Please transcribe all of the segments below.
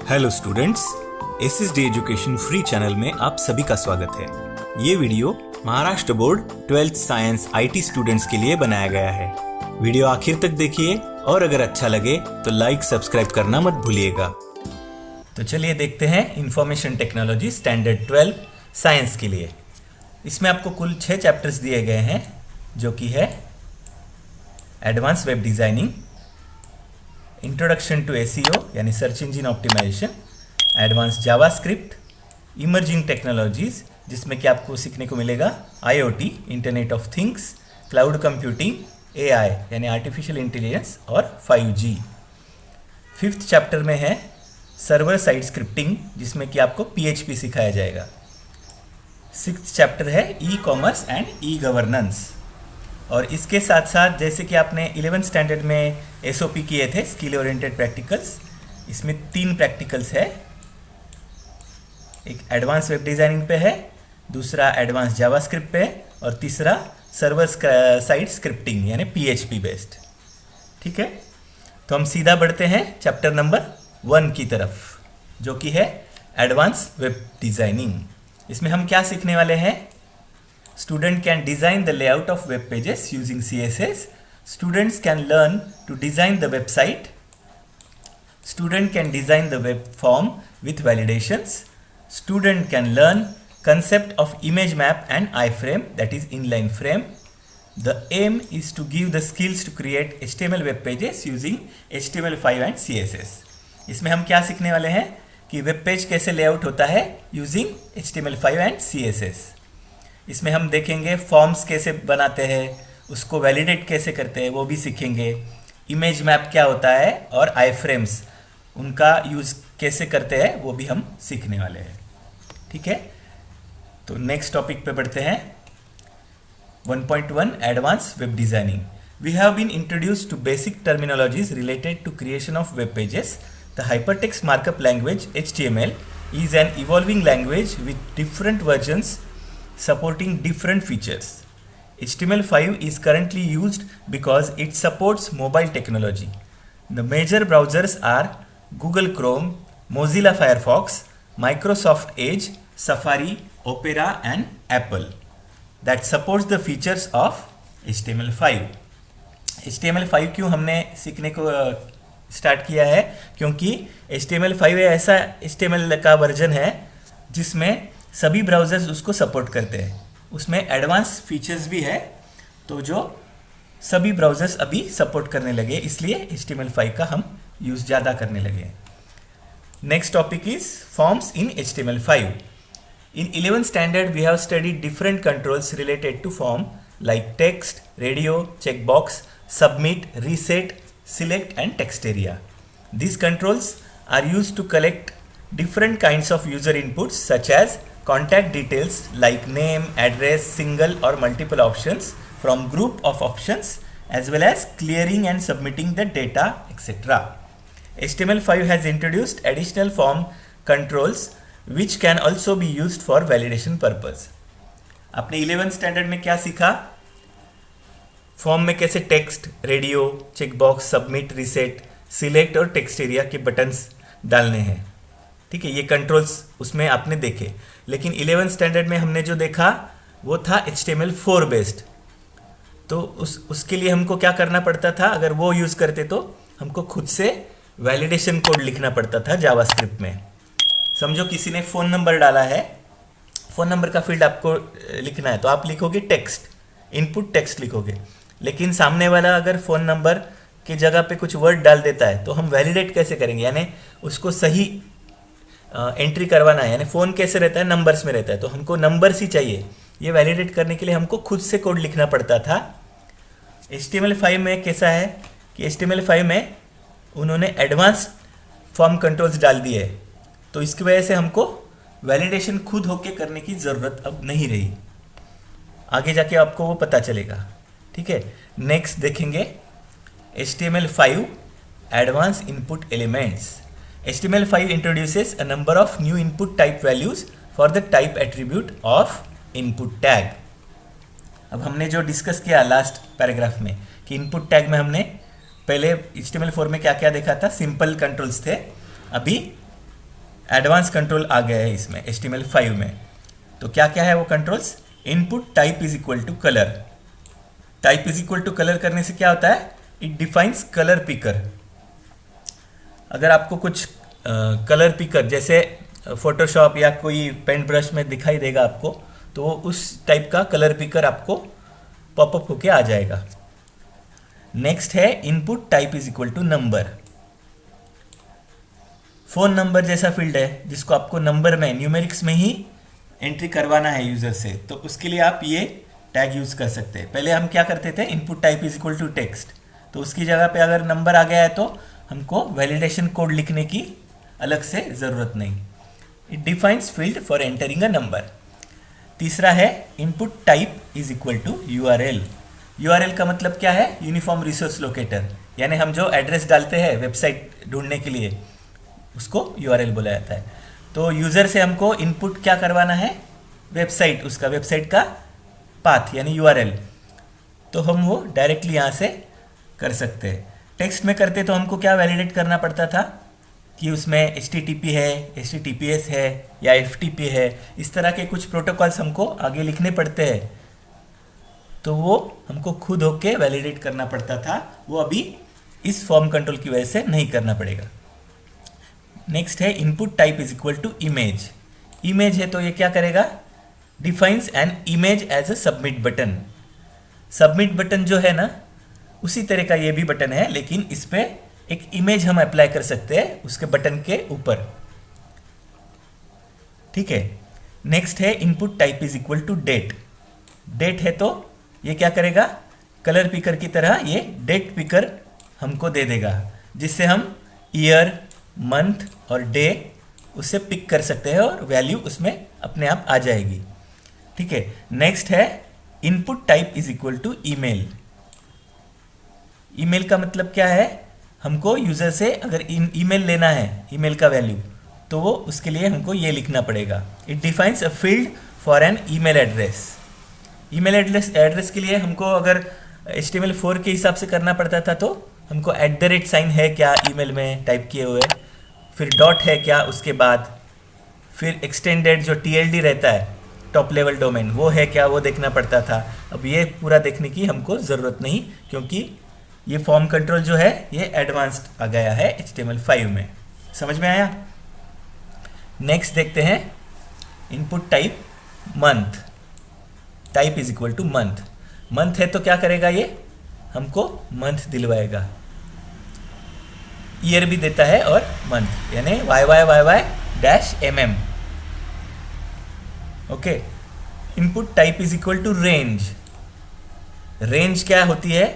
Hello students, SSD education free channel में आप सभी का स्वागत है। ये video Maharashtra board 12th science IT students के लिए बनाया गया है। वीडियो आखिर तक देखिए और अगर अच्छा लगे तो लाइक सब्सक्राइब करना मत भूलिएगा। तो चलिए देखते हैं इंफॉर्मेशन टेक्नोलॉजी स्टैंडर्ड 12 साइंस के लिए। इसमें आपको कुल 6 चैप्टर्स दिए गए हैं, जो कि है advance web designing, introduction to SEO यानी search engine optimization, advance JavaScript, emerging technologies जिसमें कि आपको सीखने को मिलेगा IoT, internet of things, cloud computing, AI यानी आर्टिफिशियल इंटेलिजेंस और 5G। 5th चैप्टर में है सर्वर साइड स्क्रिप्टिंग जिसमें कि आपको PHP सिखाया जाएगा। 6th चैप्टर है e commerce and e governance. और इसके साथ साथ जैसे कि आपने 11th स्टैंडर्ड में SOP किए थे, स्किल ओरिएंटेड प्रैक्टिकल्स, इसमें 3 प्रैक्टिकल्स है। एक एडवांस वेब डिज़ाइनिंग पे है, दूसरा एडवांस जावास्क्रिप्ट पे और तीसरा सर्वर साइड स्क्रिप्टिंग यानी PHP बेस्ड। ठीक है, तो हम सीधा बढ़ते हैं चैप्टर नंबर 1 की तरफ, जो कि है एडवांस वेब डिज़ाइनिंग। इसमें हम क्या सीखने वाले हैं? Student can design the layout of web pages using CSS. Students can learn to design the website. Student can design the web form with validations. Student can learn concept of image map and iframe, that is inline frame. The aim is to give the skills to create HTML web pages using HTML5 and CSS. इसमें हम क्या सीखने वाले हैं कि web page कैसे layout होता है यूजिंग HTML5 एंड CSS। इसमें हम देखेंगे फॉर्म्स कैसे बनाते हैं, उसको वैलिडेट कैसे करते हैं वो भी सीखेंगे। इमेज मैप क्या होता है और आई फ्रेम्स उनका यूज़ कैसे करते हैं वो भी हम सीखने वाले हैं। ठीक है, तो नेक्स्ट टॉपिक पे बढ़ते हैं। 1.1 advance web designing. We have been introduced to basic terminologies related to creation of web pages. The hypertext markup language HTML is an evolving language with different versions supporting different features. HTML5 is currently used because it supports mobile technology. The major browsers are Google Chrome, Mozilla Firefox, Microsoft Edge, Safari, Opera and Apple that supports the features of HTML5. HTML5 क्यों हमने सीखने को start किया है? क्योंकि HTML5 ऐसा HTML का version है जिसमें सभी ब्राउज़र्स उसको सपोर्ट करते हैं। उसमें एडवांस फीचर्स भी है, तो जो सभी ब्राउज़र्स अभी सपोर्ट करने लगे, इसलिए HTML5 का हम यूज़ ज़्यादा करने लगे। Next topic is forms in HTML5। In 11th standard we have studied different controls related to form like text, radio, checkbox, submit, reset, select and text area. These controls are used to collect different kinds of user inputs such as contact details like name, address, single or multiple options from group of options, as well as clearing and submitting the data, etc. HTML5 has introduced additional form controls which can also be used for validation purpose. आपने 11th standard में क्या सीखा? Form में कैसे text, radio, checkbox, submit, reset, select और text area के buttons डालने हैं। ठीक है, ये कंट्रोल्स उसमें आपने देखे। लेकिन 11th स्टैंडर्ड में हमने जो देखा वो था HTML4 बेस्ड। तो उसके लिए हमको क्या करना पड़ता था? अगर वो यूज़ करते तो हमको खुद से वैलिडेशन कोड लिखना पड़ता था जावास्क्रिप्ट में। समझो किसी ने फ़ोन नंबर डाला है, फ़ोन नंबर का फील्ड आपको लिखना है, तो आप लिखोगे टेक्स्ट, इनपुट टेक्स्ट लिखोगे। लेकिन सामने वाला अगर फ़ोन नंबर की जगह पे कुछ वर्ड डाल देता है तो हम वैलिडेट कैसे करेंगे? यानी उसको सही एंट्री करवाना है। यानी फ़ोन कैसे रहता है? नंबर्स में रहता है, तो हमको नंबर्स ही चाहिए। ये वैलिडेट करने के लिए हमको खुद से कोड लिखना पड़ता था। HTML5 में कैसा है कि HTML5 में उन्होंने एडवांस फॉर्म कंट्रोल्स डाल दिए है, तो इसकी वजह से हमको वैलिडेशन खुद होके करने की ज़रूरत अब नहीं रही। आगे जाके आपको वो पता चलेगा। ठीक है, नेक्स्ट देखेंगे HTML5 advance input elements. HTML5 introduces a number of new input type values for the type attribute of input tag. अब हमने जो डिस्कस किया लास्ट पैराग्राफ में कि इनपुट टैग में हमने पहले HTML4 में क्या क्या देखा था? सिंपल कंट्रोल्स थे। अभी एडवांस कंट्रोल आ गया है इसमें HTML5 में। तो क्या क्या है वो controls? Input type is equal to colour. Type is equal to colour करने से क्या होता है? It defines colour picker. अगर आपको कुछ कलर पिकर जैसे फोटोशॉप या कोई पेंट ब्रश में दिखाई देगा आपको, तो वो उस टाइप का कलर पिकर आपको पॉपअप होके आ जाएगा। नेक्स्ट है input type is equal to number. Phone number जैसा फील्ड है जिसको आपको नंबर में न्यूमेरिक्स में ही एंट्री करवाना है यूज़र से, तो उसके लिए आप ये टैग यूज़ कर सकते हैं। पहले हम क्या करते थे? Input type is equal to text, तो उसकी जगह पे अगर नंबर आ गया है तो हमको वैलिडेशन कोड लिखने की अलग से ज़रूरत नहीं। It defines field for entering a number. तीसरा है input type is equal to URL। URL का मतलब क्या है? यूनिफॉर्म रिसोर्स लोकेटर, यानी हम जो एड्रेस डालते हैं वेबसाइट ढूंढने के लिए उसको URL बोला जाता है। तो यूज़र से हमको इनपुट क्या करवाना है? वेबसाइट, उसका वेबसाइट का पाथ यानी URL, तो हम वो डायरेक्टली यहाँ से कर सकते हैं। टेक्स्ट में करते तो हमको क्या वैलिडेट करना पड़ता था कि उसमें HTTP है, HTTPS है या FTP है, इस तरह के कुछ प्रोटोकॉल्स हमको आगे लिखने पड़ते हैं, तो वो हमको खुद होके वैलिडेट करना पड़ता था। वो अभी इस फॉर्म कंट्रोल की वजह से नहीं करना पड़ेगा। नेक्स्ट है input type is equal to image. Image है तो ये क्या करेगा? Defines an image as a submit button. Submit button जो है ना, उसी तरह का ये भी बटन है, लेकिन इस पे एक इमेज हम अप्लाई कर सकते हैं उसके बटन के ऊपर। ठीक है। नेक्स्ट है input type is equal to date. Date है तो ये क्या करेगा? कलर पिकर की तरह ये डेट पिकर हमको दे देगा, जिससे हम ईयर, मंथ और डे उससे पिक कर सकते हैं और वैल्यू उसमें अपने आप आ जाएगी। ठीक है। नेक्स्ट है input type is equal to email. Email का मतलब क्या है? हमको यूज़र से अगर ईमेल लेना है, ईमेल का वैल्यू, तो वो उसके लिए हमको ये लिखना पड़ेगा। It defines a field for an email address. Email address के लिए हमको अगर HTML4 के हिसाब से करना पड़ता था, तो हमको @ है क्या ईमेल में टाइप किए हुए, फिर डॉट है क्या उसके बाद, फिर एक्सटेंडेड जो TLD रहता है टॉप लेवल डोमेन, वो है क्या, वो देखना पड़ता था। अब ये पूरा देखने की हमको ज़रूरत नहीं, क्योंकि ये फॉर्म कंट्रोल जो है ये एडवांस्ड आ गया है HTML5 में। समझ में आया? नेक्स्ट देखते हैं input type month. Type is equal two month. Month है तो क्या करेगा? ये हमको मंथ दिलवाएगा। ईयर भी देता है और मंथ, यानी YYYY-MM। Okay. Input type is equal to range. Range क्या होती है?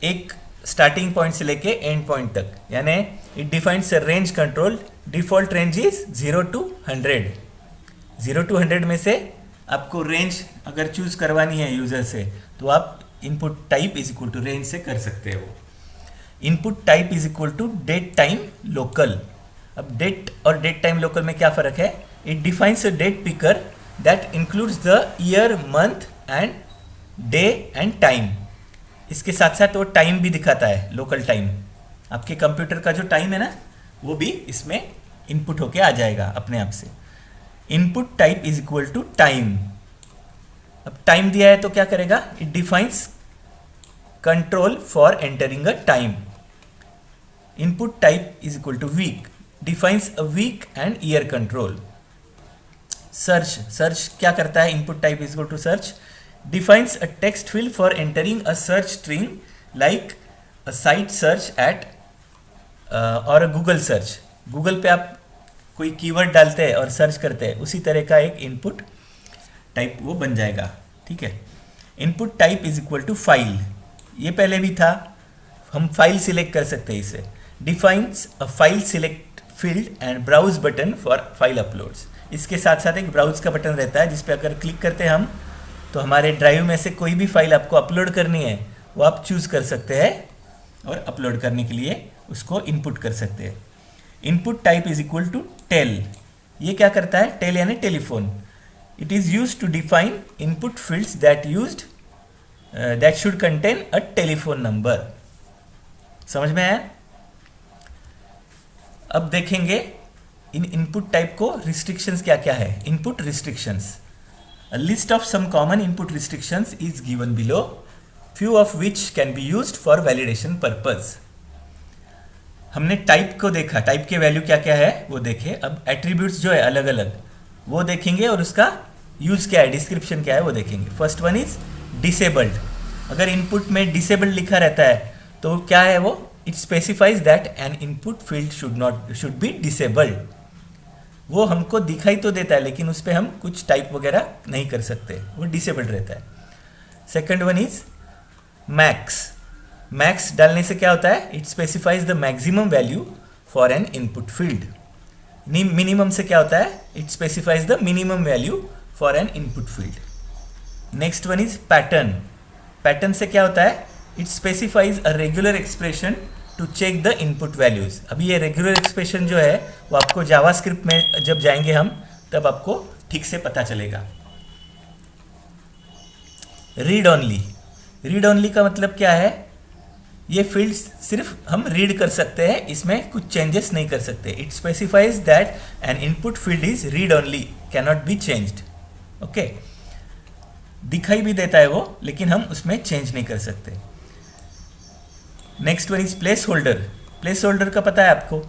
एक स्टार्टिंग पॉइंट से लेके एंड पॉइंट तक, यानी it defines a range control. Default range is 0 to 100। 0 to 100 में से आपको रेंज अगर चूज करवानी है यूजर से, तो आप input type is equal to range से कर सकते हो। Input type is equal to date time local. अब डेट और डेट टाइम लोकल में क्या फ़र्क है? It defines a date picker that includes the year, month and day and time. इसके साथ साथ वो टाइम भी दिखाता है, लोकल टाइम। आपके कंप्यूटर का जो टाइम है ना, वो भी इसमें इनपुट होके आ जाएगा अपने आप से। Input type is equal to time. अब टाइम दिया है तो क्या करेगा? It defines control for entering a time. Input type is equal to week. Defines a week and year control. Search. Search क्या करता है? Input type is equal to search. Defines a text field for entering a search string like a site search at or a Google search. Google पे आप कोई keyword डालते हैं और search करते हैं, उसी तरह का एक इनपुट टाइप वो बन जाएगा। ठीक है। Input type is equal to file. ये पहले भी था, हम फाइल सिलेक्ट कर सकते हैं इसे। Defines a file select field and browse button for file uploads. इसके साथ साथ एक ब्राउज का बटन रहता है, जिस पे अगर क्लिक करते हैं हम, तो हमारे ड्राइव में से कोई भी फाइल आपको अपलोड करनी है वो आप चूज़ कर सकते हैं और अपलोड करने के लिए उसको इनपुट कर सकते हैं। Input type is equal to tel. ये क्या करता है? टेल यानी telephone. It is use to define input fields that should contain a telephone number. समझ में आया? अब देखेंगे इन इनपुट टाइप को रिस्ट्रिक्शंस क्या क्या है, input restrictions. A list of some common input restrictions is given below, few of which can be used for validation purpose. हमने टाइप को देखा, टाइप के वैल्यू क्या क्या है वो देखे। अब एट्रीब्यूट्स जो है अलग अलग वो देखेंगे और उसका यूज क्या है, डिस्क्रिप्शन क्या है वो देखेंगे। First one is disabled. अगर इनपुट में डिसेबल्ड लिखा रहता है तो क्या है वो, it specifies that N input field should be disabled. वो हमको दिखाई तो देता है लेकिन उस पर हम कुछ टाइप वगैरह नहीं कर सकते, वो डिसेबल्ड रहता है। Second one is max. Max डालने से क्या होता है, it specifies the maximum value for an input field. Minimum से क्या होता है, it specifies the minimum value for an input field. Next one is pattern. Pattern से क्या होता है, it specifies a regular expression to check the input values. अभी ये रेगुलर एक्सप्रेशन जो है वो आपको जावास्क्रिप्ट में जब जाएंगे हम तब आपको ठीक से पता चलेगा। Read only. रीड ओनली का मतलब क्या है, ये फील्ड सिर्फ हम रीड कर सकते हैं, इसमें कुछ चेंजेस नहीं कर सकते। It specifies that N input field is read only, cannot be changed. Okay, दिखाई भी देता है वो लेकिन हम उसमें चेंज नहीं कर सकते। Next one is place holder. Place holder का पता है आपको,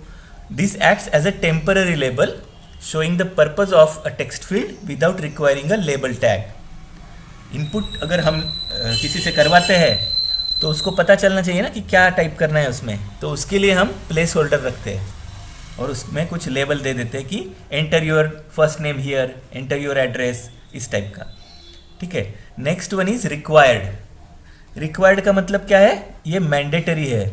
this acts as a temporary label showing the purpose of a text field without requiring a label tag. Input अगर हम किसी से करवाते हैं तो उसको पता चलना चाहिए ना कि क्या टाइप करना है उसमें, तो उसके लिए हम प्लेस होल्डर रखते हैं और उसमें कुछ लेबल दे देते हैं कि enter your first name here, enter your address, इस टाइप का। ठीक है। Next one is required. Required का मतलब क्या है, ये मैंडेटरी है,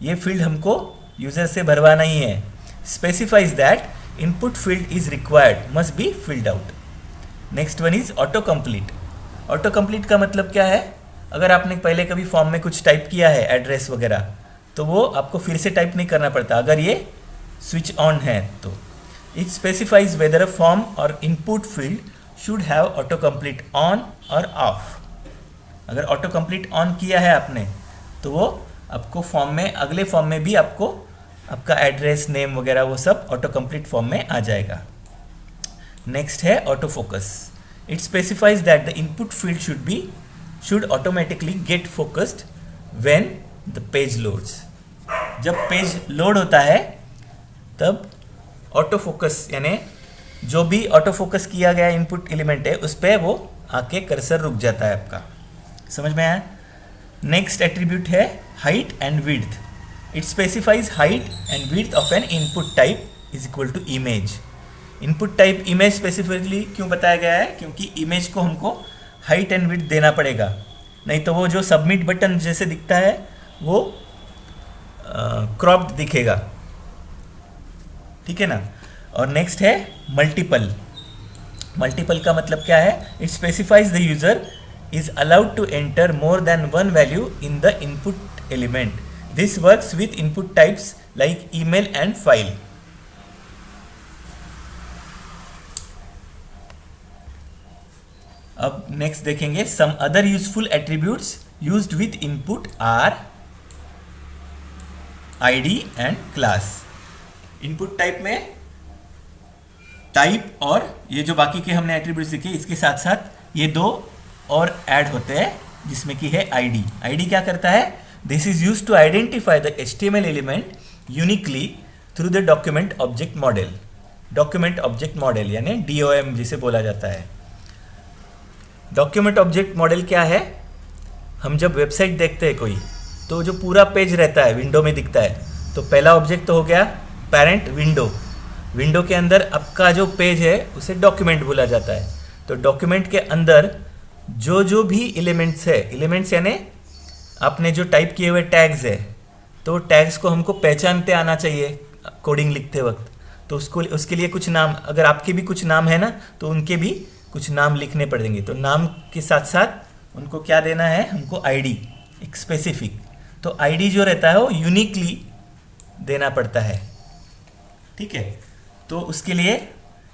ये फील्ड हमको यूजर से भरवाना ही है। Specifies that input field is required must be filled out. Next one is auto complete. Auto complete का मतलब क्या है, अगर आपने पहले कभी फॉर्म में कुछ टाइप किया है एड्रेस वगैरह तो वो आपको फिर से टाइप नहीं करना पड़ता अगर ये स्विच ऑन है तो। It specifies whether a form or input field should have autocomplete on or off. अगर ऑटो कंप्लीट ऑन किया है आपने तो वो आपको फॉर्म में, अगले फॉर्म में भी आपको आपका एड्रेस, नेम वगैरह वो सब ऑटो कंप्लीट फॉर्म में आ जाएगा। नेक्स्ट है auto focus. It specifies that the input field should automatically get focused when the page loads। जब पेज लोड होता है तब ऑटो फोकस, यानी जो भी ऑटो फोकस किया गया इनपुट एलिमेंट है उस पर वो आके कर्सर रुक जाता है आपका। समझ में आया। नेक्स्ट एट्रीब्यूट है height and width. It specifies height and width of an input type is equal to image. Input type image specifically क्यों बताया गया है, क्योंकि इमेज को हमको हाइट एंड विड्थ देना पड़ेगा, नहीं तो वो जो सबमिट बटन जैसे दिखता है वो क्रॉप्ड दिखेगा। ठीक है ना। और नेक्स्ट है मल्टीपल। मल्टीपल का मतलब क्या है, it specifies the user is allowed to enter more than one value in the input element. This works with input types like email and file. अब नेक्स्ट देखेंगे some other useful attributes used with input are ID and class. Input type में type और ये जो बाकी के हमने attributes देखे इसके साथ साथ ये दो और ऐड होते हैं जिसमें कि है आईडी। आईडी क्या करता है, this is used to identify the HTML element uniquely through the document object model. Document object model यानी DOM जिसे बोला जाता है। डॉक्यूमेंट ऑब्जेक्ट मॉडल क्या है, हम जब वेबसाइट देखते हैं कोई तो जो पूरा पेज रहता है विंडो में दिखता है, तो पहला ऑब्जेक्ट तो हो गया पेरेंट विंडो। विंडो के अंदर आपका जो पेज है उसे डॉक्यूमेंट बोला जाता है। तो डॉक्यूमेंट के अंदर जो भी एलिमेंट्स है, एलिमेंट्स यानी आपने जो टाइप किए हुए टैग्स है, तो टैग्स को हमको पहचानते आना चाहिए कोडिंग लिखते वक्त। तो उसके लिए कुछ नाम, अगर आपके भी कुछ नाम है ना तो उनके भी कुछ नाम लिखने पड़ेंगे। तो नाम के साथ साथ उनको क्या देना है, हमको आईडी, एक स्पेसिफिक। तो आईडी जो रहता है वो यूनिकली देना पड़ता है। ठीक है। तो उसके लिए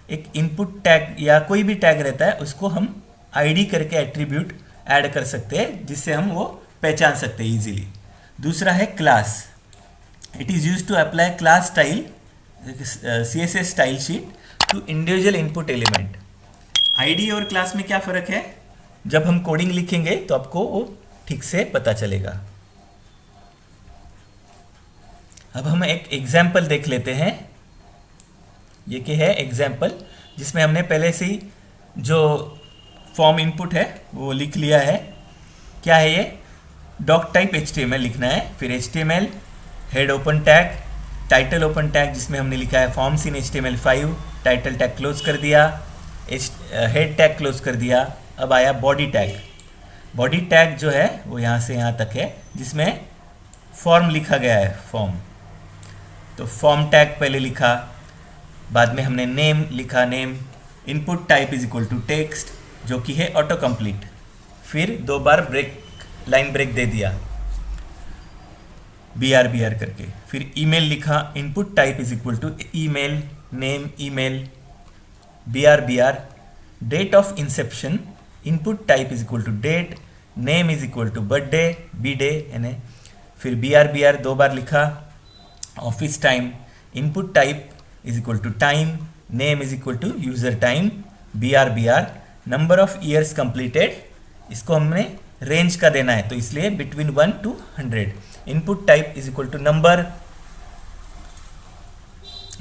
एक इनपुट टैग या कोई भी टैग रहता है उसको हम आईडी करके एट्रीब्यूट ऐड कर सकते हैं जिससे हम वो पहचान सकते हैं इजीली। दूसरा है class. It is used to apply class style CSS style sheet to individual input element. ID और क्लास में क्या फ़र्क है? जब हम कोडिंग लिखेंगे तो आपको वो ठीक से पता चलेगा। अब हम एक एग्जाम्पल देख लेते हैं। ये क्या है? एग्जाम्पल, जिसमें हमने पहले से ही जो फॉर्म इनपुट है वो लिख लिया है। क्या है ये? डॉक टाइप HTML लिखना है, फिर HTML head open tag, title open tag जिसमें हमने लिखा है forms in HTML5, title tag close कर दिया, हेड टैग क्लोज कर दिया। अब आया बॉडी टैग। बॉडी टैग जो है वो यहाँ से यहाँ तक है, जिसमें फॉर्म लिखा गया है, फॉर्म। तो फॉर्म टैग पहले लिखा, बाद में हमने नेम लिखा, name. Input type is equal to text, जो कि है ऑटो कंप्लीट। फिर 2 बार ब्रेक, लाइन ब्रेक दे दिया BR करके। फिर ईमेल लिखा, input type is equal to email, name email, BR। Date of inception, input type is equal to date, name is equal to birthday, B-डे यानी। फिर BR 2 बार लिखा। Office time, input type is equal to time, name is equal to user time, BR। Number of years completed, इसको हमने range का देना है, तो इसलिए between 1 to 100। Input type is equal to number,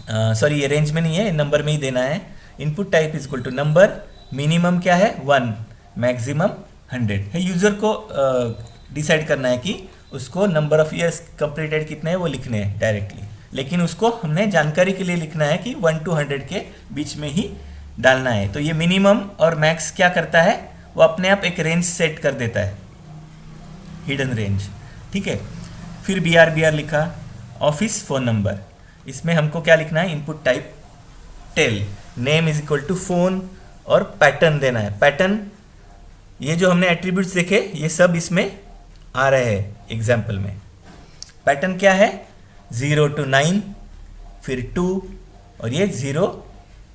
sorry ये रेंज में नहीं है, नंबर में ही देना है। Input type is equal to number, minimum क्या है 1, मैक्सिमम 100 है। यूज़र को डिसाइड करना है कि उसको नंबर ऑफ ईयर्स कंप्लीटेड कितने हैं वो लिखने हैं डायरेक्टली, लेकिन उसको हमने जानकारी के लिए लिखना है कि 1 to 100 के बीच में ही डालना है। तो ये मिनिमम और मैक्स क्या करता है, वो अपने आप एक रेंज सेट कर देता है, हिडन रेंज, ठीक है। फिर BR लिखा। ऑफिस फ़ोन नंबर, इसमें हमको क्या लिखना है, input type tel, name is equal to phone, और पैटर्न देना है। पैटर्न, ये जो हमने एट्रीब्यूट्स देखे ये सब इसमें आ रहे हैं एग्जाम्पल में। पैटर्न क्या है, 0 to 9, फिर 2, और ये 0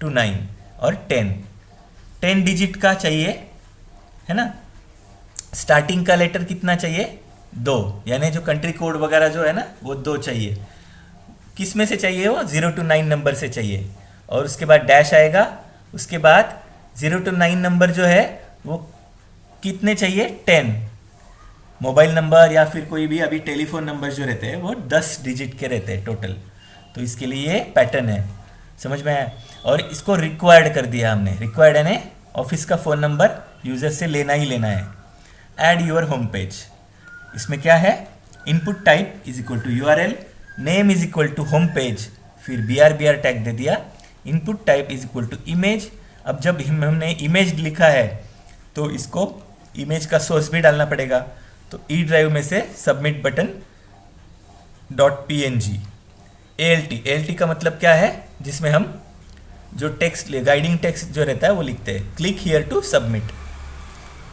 to 9 और 10 डिजिट का चाहिए, है ना। स्टार्टिंग का लेटर कितना चाहिए, 2, यानी जो कंट्री कोड वगैरह जो है ना वो 2 चाहिए। किस में से चाहिए, वो 0 to 9 नंबर से चाहिए। और उसके बाद डैश आएगा, उसके बाद 0 to 9 नंबर जो है वो कितने चाहिए, 10। मोबाइल नंबर या फिर कोई भी अभी टेलीफोन नंबर जो रहते हैं वो 10 डिजिट के रहते हैं टोटल। तो इसके लिए ये पैटर्न है, समझ में आया। और इसको रिक्वायर्ड कर दिया हमने, रिक्वायर्ड यानी ऑफिस का फ़ोन नंबर यूज़र से लेना ही लेना है। ऐड यूर होम पेज, इसमें क्या है, input type is equal to URL, name is equal to home page, फिर BR टैग दे दिया। Input type is equal to image. अब जब हमने इमेज लिखा है तो इसको इमेज का सोर्स भी डालना पड़ेगा। तो ई ड्राइव में से सबमिट बटन .png। ALT का मतलब क्या है, जिसमें हम जो टेक्स्ट, गाइडिंग टेक्स्ट जो रहता है वो लिखते हैं। क्लिक हियर टू सबमिट,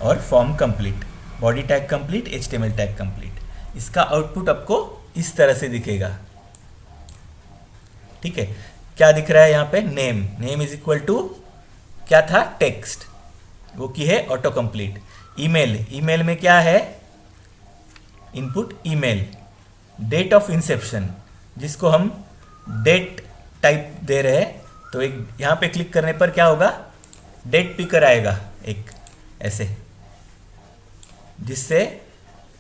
और form complete, body tag complete, HTML tag complete. इसका आउटपुट आपको इस तरह से दिखेगा, ठीक है। क्या दिख रहा है यहाँ पे, नेम इज इक्वल टू क्या था, टेक्स्ट, वो की है ऑटो कंप्लीट। ईमेल में क्या है, input email. Date of inception, जिसको हम डेट टाइप दे रहे हैं, तो एक यहाँ पे क्लिक करने पर क्या होगा, डेट पिकर आएगा एक ऐसे, जिससे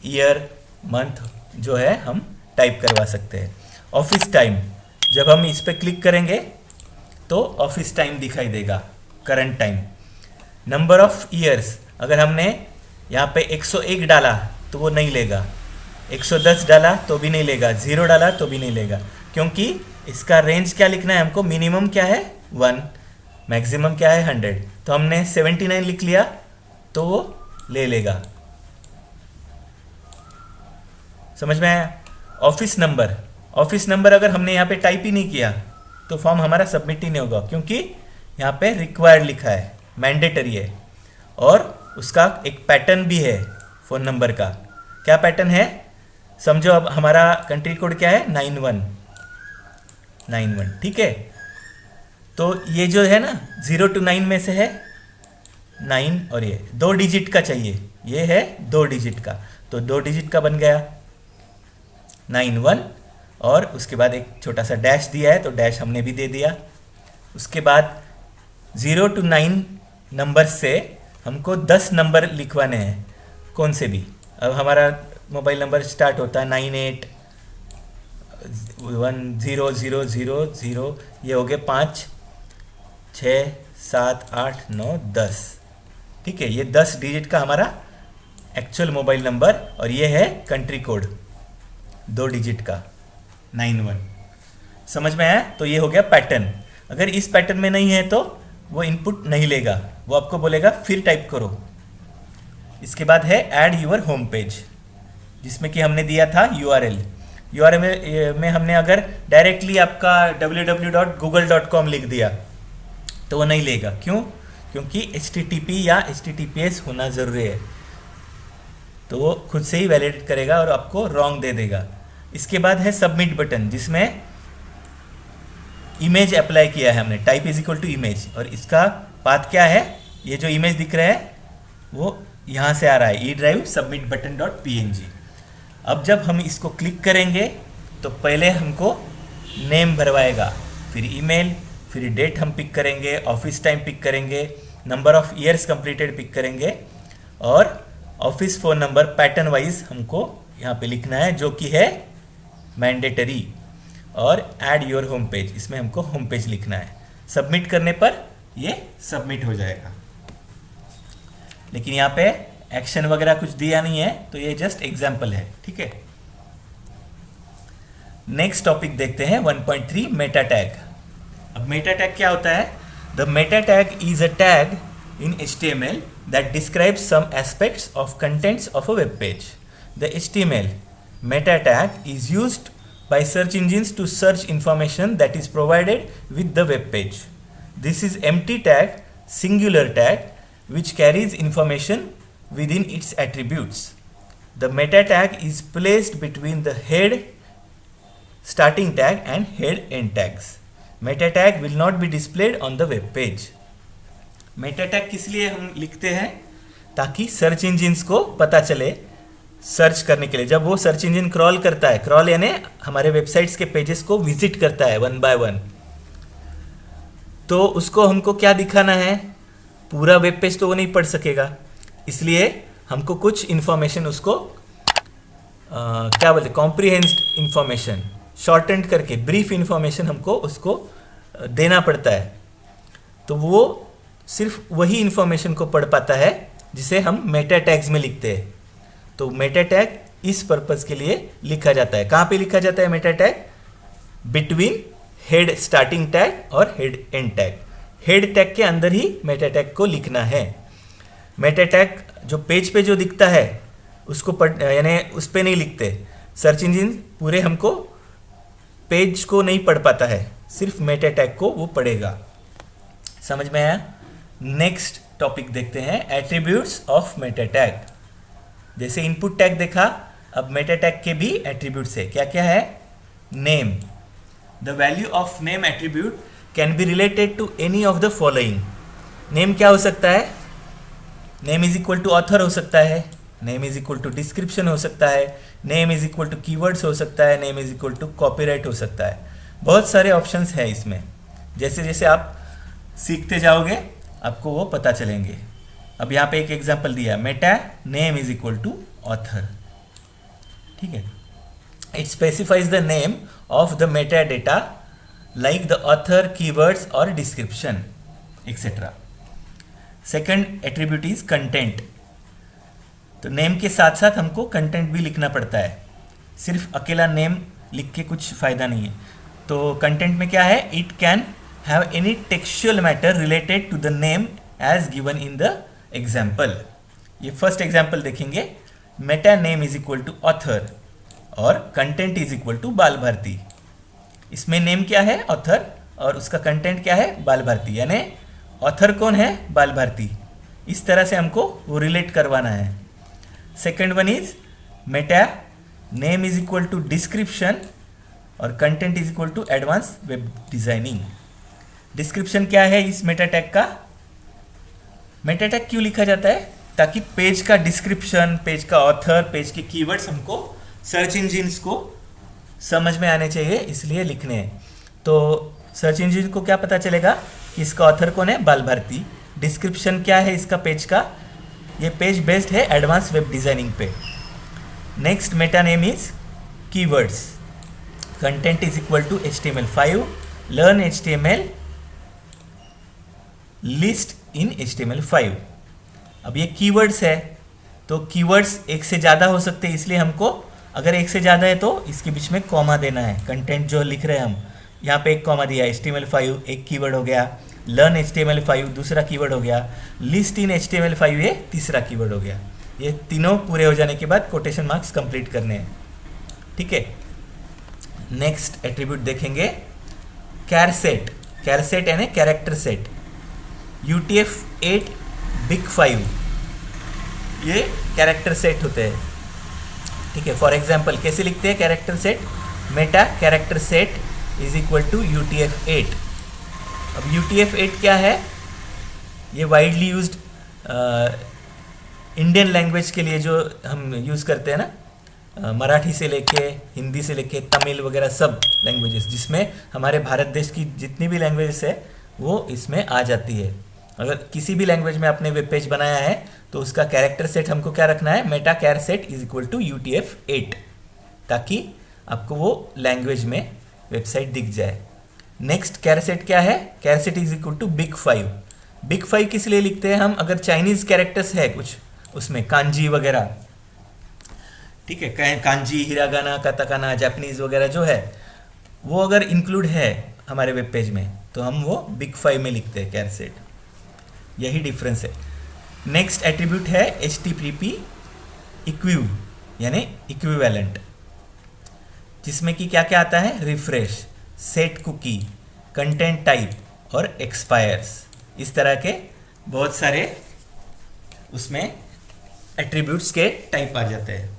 ईयर मंथ जो है हम टाइप करवा सकते हैं। ऑफिस टाइम, जब हम इस पर क्लिक करेंगे तो ऑफिस टाइम दिखाई देगा, current time. Number of years, अगर हमने यहाँ पे 101 डाला तो वो नहीं लेगा, 110 डाला तो भी नहीं लेगा, 0 डाला तो भी नहीं लेगा, क्योंकि इसका रेंज क्या लिखना है हमको, मिनिमम क्या है 1, मैक्सिमम क्या है 100। तो हमने 79 लिख लिया तो वो ले लेगा, समझ में आया। ऑफिस नंबर अगर हमने यहाँ पे टाइप ही नहीं किया तो फॉर्म हमारा सबमिट ही नहीं होगा, क्योंकि यहाँ पे रिक्वायर्ड लिखा है, मैंडेटरी है। और उसका एक पैटर्न भी है फ़ोन नंबर का। क्या पैटर्न है, समझो अब हमारा कंट्री कोड क्या है, 91, ठीक है। तो ये जो है ना 0 to 9 में से है 9, और ये 2 डिजिट का चाहिए, ये है 2 डिजिट का, तो 2 डिजिट का बन गया 91, और उसके बाद एक छोटा सा डैश दिया है तो डैश हमने भी दे दिया। उसके बाद 0 to 9 नंबर से हमको 10 नंबर लिखवाने हैं, कौन से भी। अब हमारा मोबाइल नंबर स्टार्ट होता है 98100000, ये हो गए 5 6 7 8 9 10। ठीक है, ये 10 डिजिट का हमारा एक्चुअल मोबाइल नंबर, और ये है कंट्री कोड 2 डिजिट का 91। समझ में आया? तो ये हो गया पैटर्न। अगर इस पैटर्न में नहीं है तो वो इनपुट नहीं लेगा, वो आपको बोलेगा फिर टाइप करो। इसके बाद है ऐड यूर होम पेज, जिसमें कि हमने दिया था यूआरएल में हमने अगर डायरेक्टली आपका www.google.com लिख दिया तो वो नहीं लेगा। क्यों? क्योंकि HTTP या HTTPS होना ज़रूरी है, तो वो खुद से ही वैलिडेट करेगा और आपको रॉन्ग दे देगा। इसके बाद है सबमिट बटन, जिसमें इमेज अप्लाई किया है हमने, type is equal to image, और इसका पाथ क्या है, ये जो इमेज दिख रहा है वो यहाँ से आ रहा है, E drive submit button dot png। अब जब हम इसको क्लिक करेंगे तो पहले हमको नेम भरवाएगा, फिर ईमेल, फिर डेट हम पिक करेंगे, ऑफिस टाइम पिक करेंगे, number of years completed pick करेंगे, और office phone number pattern wise हमको यहाँ पे लिखना है, जो कि है मैंडेटरी। और ऐड योर होम पेज, इसमें हमको होम पेज लिखना है। सबमिट करने पर ये सबमिट हो जाएगा। लेकिन यहाँ पे एक्शन वगैरह कुछ दिया नहीं है, तो ये जस्ट एग्जाम्पल है। ठीक है, नेक्स्ट टॉपिक देखते हैं 1.3 मेटा टैग। अब मेटा टैग क्या होता है? The Meta tag is a tag in HTML that describes some aspects of contents of a web page. The HTML meta tag is used by search engines to search information that is provided with the web page. This is empty tag, singular tag, which carries information within its attributes. The meta tag is placed between the head starting tag and head end tags. Meta tag will not be displayed on the web page. Meta tag किस लिए हम लिखते हैं? ताकि search engines को पता चले search करने के लिए। जब वो सर्च इंजिन क्रॉल करता है, क्रॉल यानी हमारे वेबसाइट्स के पेजेस को विजिट करता है 1 by 1, तो उसको हमको क्या दिखाना है? पूरा वेब पेज तो वो नहीं पढ़ सकेगा, इसलिए हमको कुछ इन्फॉर्मेशन उसको क्या बोलते, कॉम्प्रिहेंस्ड इन्फॉर्मेशन, शॉर्टेंड करके ब्रीफ इन्फॉर्मेशन हमको उसको देना पड़ता है। तो वो सिर्फ वही इन्फॉर्मेशन को पढ़ पाता है जिसे हम मेटा टैग्स में लिखते हैं। तो मेटा टैग इस पर्पस के लिए लिखा जाता है। कहाँ पे लिखा जाता है meta tag? Between head starting tag और head end tag. Head tag के अंदर ही मेटा टैग को लिखना है। मेटा टैग जो पेज पे जो दिखता है उसको पढ़ यानी उस पर नहीं लिखते। सर्च इंजिन पूरे हमको पेज को नहीं पढ़ पाता है, सिर्फ मेटा टैग को वो पढ़ेगा। समझ में आया? नेक्स्ट टॉपिक देखते हैं, एट्रीब्यूट्स ऑफ मेटा टैग। जैसे इनपुट टैग देखा, अब मेटा टैग के भी एट्रीब्यूट्स है। क्या क्या है? Name, the value of name attribute can be related to any of the following. Name क्या हो सकता है? Name is equal to author हो सकता है, name is equal to description हो सकता है, name is equal to keywords हो सकता है, name is equal to copyright हो सकता है। बहुत सारे ऑप्शंस हैं इसमें। जैसे जैसे आप सीखते जाओगे आपको वो पता चलेंगे। अब यहाँ पे एक एग्जांपल दिया, meta name is equal to author. ठीक है, it specifies the name of the meta data like the author, keywords और description etcetera. Second attribute is content. तो नेम के साथ साथ हमको कंटेंट भी लिखना पड़ता है, सिर्फ अकेला नेम लिख के कुछ फ़ायदा नहीं है। तो कंटेंट में क्या है? It can have any textual matter related to the name as given in the example। ये फर्स्ट एग्जाम्पल देखेंगे, meta name is equal to author और content is equal to Bal Bharati. इसमें नेम क्या है? ऑथर, और उसका कंटेंट क्या है? बाल भारती। यानी ऑथर कौन है? बाल भारती। इस तरह से हमको वो रिलेट करवाना है। Second one is meta name is equal to description और content is equal to advance web designing. Description क्या है इस मेटा टैग का? मेटा टैग क्यों लिखा जाता है? ताकि पेज का डिस्क्रिप्शन, पेज का ऑथर, पेज के कीवर्ड्स हमको सर्च इंजिन्स को समझ में आने चाहिए इसलिए लिखने हैं। तो सर्च इंजन को क्या पता चलेगा कि इसका ऑथर कौन है, बाल भारती। डिस्क्रिप्शन क्या है इसका पेज का, ये पेज बेस्ड है एडवांस वेब डिज़ाइनिंग पे। Next meta name is keywords, content is equal to HTML5, learn HTML, list in HTML5। अब ये कीवर्ड्स है, तो कीवर्ड्स एक से ज़्यादा हो सकते हैं, इसलिए हमको अगर एक से ज़्यादा है तो इसके बीच में कॉमा देना है। कंटेंट जो लिख रहे हैं हम, यहाँ पे एक कॉमा दिया, HTML5 एक कीवर्ड हो गया, लर्न HTML5 दूसरा कीवर्ड हो गया, लिस्ट इन HTML5 ये तीसरा कीवर्ड हो गया। ये तीनों पूरे हो जाने के बाद कोटेशन मार्क्स कंप्लीट करने हैं, ठीक है। नेक्स्ट एट्रीब्यूट देखेंगे कैर सेट। कैर सेट यानी कैरेक्टर सेट। UTF-8 बिग 5 ये कैरेक्टर सेट होते हैं, ठीक है। फॉर एग्जाम्पल कैसे लिखते हैं character set, meta character set is equal to UTF-8। अब UTF-8 क्या है, ये वाइडली यूज्ड इंडियन लैंग्वेज के लिए जो हम यूज़ करते हैं ना, मराठी से लेके हिंदी से लेके तमिल वगैरह सब लैंग्वेजेस, जिसमें हमारे भारत देश की जितनी भी लैंग्वेजेस है वो इसमें आ जाती है। अगर किसी भी लैंग्वेज में आपने वेब पेज बनाया है तो उसका कैरेक्टर सेट हमको क्या रखना है, meta char set is equal to UTF-8, ताकि आपको वो लैंग्वेज में वेबसाइट दिख जाए। नेक्स्ट कैर सेट क्या है, कैर set is equal to big 5। Big 5 किस लिए लिखते हैं हम, अगर चाइनीज़ कैरेक्टर्स है कुछ उसमें कांजी वगैरह, ठीक है, कांजी, हिरागाना, काताकाना, जापानीज वगैरह जो है वो अगर इंक्लूड है हमारे वेब पेज में तो हम वो बिग 5 में लिखते हैं कैर सेट, यही डिफरेंस है। नेक्स्ट एट्रीब्यूट है HTTP इक्विव यानी इक्विवेलेंट, जिसमें कि क्या क्या आता है, refresh, set cookie, content type और एक्सपायर्स। इस तरह के बहुत सारे उसमें एट्रीब्यूट्स के टाइप आ जाते हैं।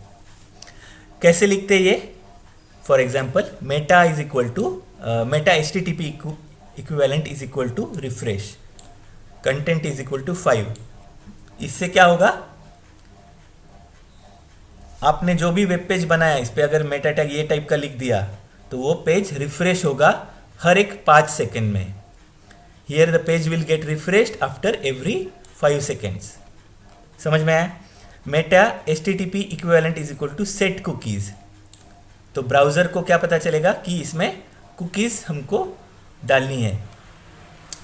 कैसे लिखते हैं ये, for example meta is equal to meta HTTP equivalent is equal to refresh, content is equal to 5। इससे क्या होगा, आपने जो भी वेब पेज बनाया इस पर अगर मेटा टैग ये टाइप का लिख दिया तो वो पेज रिफ्रेश होगा हर एक 5 सेकेंड में। Here the page will get refreshed after every 5 seconds. समझ में आया। Meta HTTP equivalent is equal to set cookies, तो ब्राउज़र को क्या पता चलेगा कि इसमें कुकीज़ हमको डालनी है।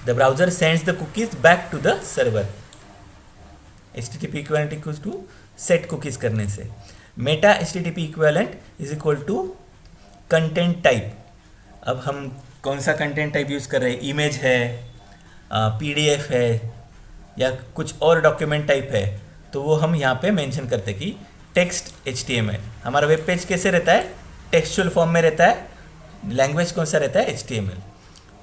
The browser sends the cookies back to the server. HTTP equivalent equal to set cookies करने से। Meta HTTP equivalent is equal to content type. अब हम कौन सा कंटेंट टाइप यूज़ कर रहे हैं, इमेज है, PDF है या कुछ और डॉक्यूमेंट टाइप है, तो वो हम यहाँ पे मेंशन करते हैं कि टेक्स्ट HTML। हमारा वेब पेज कैसे रहता है, टेक्सचुअल फॉर्म में रहता है, लैंग्वेज कौन सा रहता है, HTML।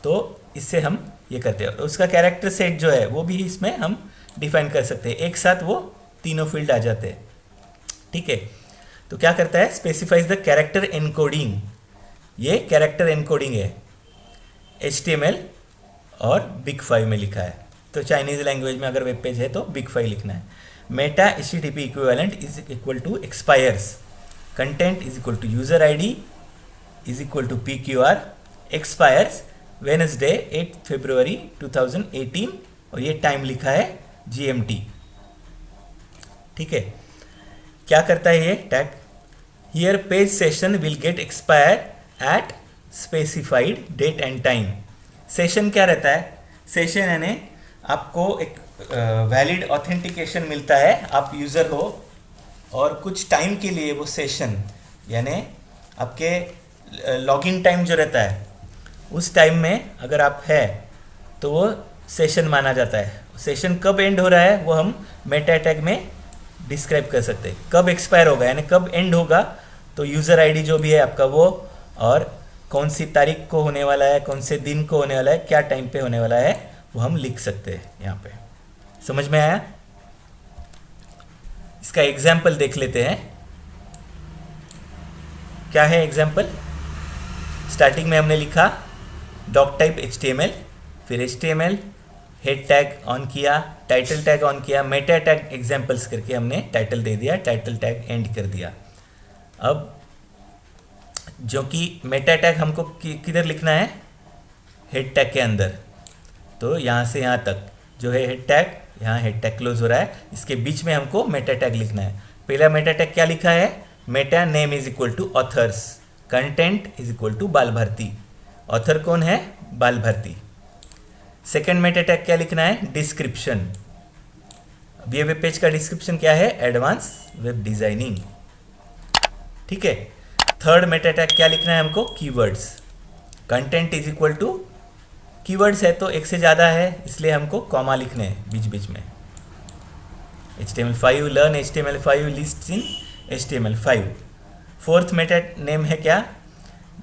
तो इससे हम ये करते हैं। उसका कैरेक्टर सेट जो है वो भी इसमें हम डिफाइन कर सकते हैं, एक साथ वो तीनों फील्ड आ जाते हैं, ठीक है। तो क्या करता है, स्पेसिफाइज द कैरेक्टर एनकोडिंग। ये कैरेक्टर एनकोडिंग है, HTML और बिग 5 में लिखा है। तो चाइनीज़ लैंग्वेज में अगर वेब पेज है तो बिग 5 लिखना है। Meta HTTP equivalent is equal to expires, content is equal to user ID is equal to PQR, expires Wednesday 8 February 2018 और ये टाइम लिखा है GMT, ठीक है। क्या करता है ये tag, here page session will get expire at specified date and time. Session क्या रहता है, सेशन यानी आपको एक वैलिड ऑथेंटिकेशन मिलता है, आप यूज़र हो और कुछ टाइम के लिए वो सेशन यानी आपके लॉगिन टाइम जो रहता है उस टाइम में अगर आप है तो वो सेशन माना जाता है। सेशन कब एंड हो रहा है वो हम मेटा टैग में डिस्क्राइब कर सकते हैं। कब एक्सपायर होगा यानी कब एंड होगा, तो यूज़र ID जो भी है आपका वो, और कौन सी तारीख को होने वाला है, कौन से दिन को होने वाला है, क्या टाइम पे होने वाला है, वो हम लिख सकते हैं यहाँ पे। समझ में आया। इसका एग्जाम्पल देख लेते हैं। क्या है एग्जाम्पल, स्टार्टिंग में हमने लिखा डॉक टाइप HTML, फिर HTML, हेड टैग ऑन किया, टाइटल टैग ऑन किया, मेटा टैग एग्जाम्पल्स करके हमने टाइटल दे दिया, टाइटल टैग एंड कर दिया। अब जो कि मेटा टैग हमको किधर लिखना है, हेड टैग के अंदर। तो यहाँ से यहाँ तक जो है हेड टैग, यहाँ हेड टैग क्लोज हो रहा है, इसके बीच में हमको मेटा टैग लिखना है। पहला मेटा टैग क्या लिखा है, meta name is equal to authors, content is equal to Bal Bharati. Author कौन है, बाल भारती। सेकेंड मेटा टैग क्या लिखना है, डिस्क्रिप्शन। अब ये वेब पेज का डिस्क्रिप्शन क्या है, एडवांस वेब डिजाइनिंग। ठीक है। थर्ड मेटा टैग क्या लिखना है हमको, keywords. Content is equal to, keywords है तो एक से ज़्यादा है इसलिए हमको कॉमा लिखने हैं बीच बीच में। HTML5 learn HTML5 list in HTML5। Fourth meta name है क्या,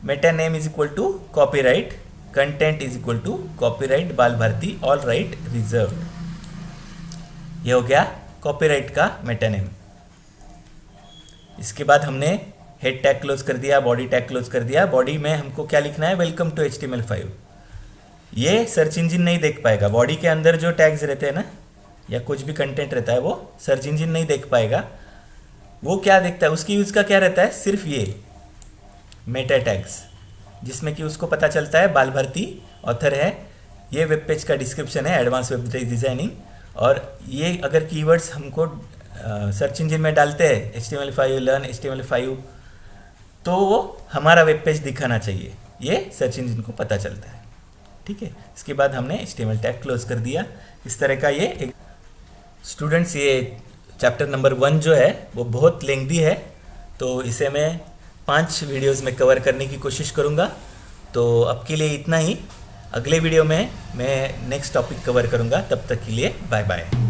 meta name is equal to copyright, content is equal to copyright Bal Bharati, all right reserved. ये हो गया कॉपीराइट का मेटा नेम। इसके बाद हमने हेड टैग क्लोज कर दिया, बॉडी टैग क्लोज कर दिया। बॉडी में हमको क्या लिखना है, वेलकम टू HTML5। ये सर्च इंजन नहीं देख पाएगा, बॉडी के अंदर जो टैग्स रहते हैं ना या कुछ भी कंटेंट रहता है वो सर्च इंजन नहीं देख पाएगा। वो क्या देखता है, उसकी यूज़ का क्या रहता है, सिर्फ ये मेटा टैग्स, जिसमें कि उसको पता चलता है बाल भारती ऑथर है, ये वेब पेज का डिस्क्रिप्शन है एडवांस वेब डिज़ाइनिंग, और ये अगर कीवर्ड्स हमको सर्च इंजन में डालते हैं HTML5 लर्न HTML5 तो वो हमारा वेब पेज दिखाना चाहिए, ये सर्च इंजन को पता चलता है। ठीक है। इसके बाद हमने HTML टैग क्लोज कर दिया। इस तरह का ये स्टूडेंट्स, ये चैप्टर नंबर 1 जो है वो बहुत लेंथी है, तो इसे मैं 5 वीडियोस में कवर करने की कोशिश करूँगा। तो अब के लिए इतना ही, अगले वीडियो में मैं नेक्स्ट टॉपिक कवर करूँगा। तब तक के लिए बाय बाय।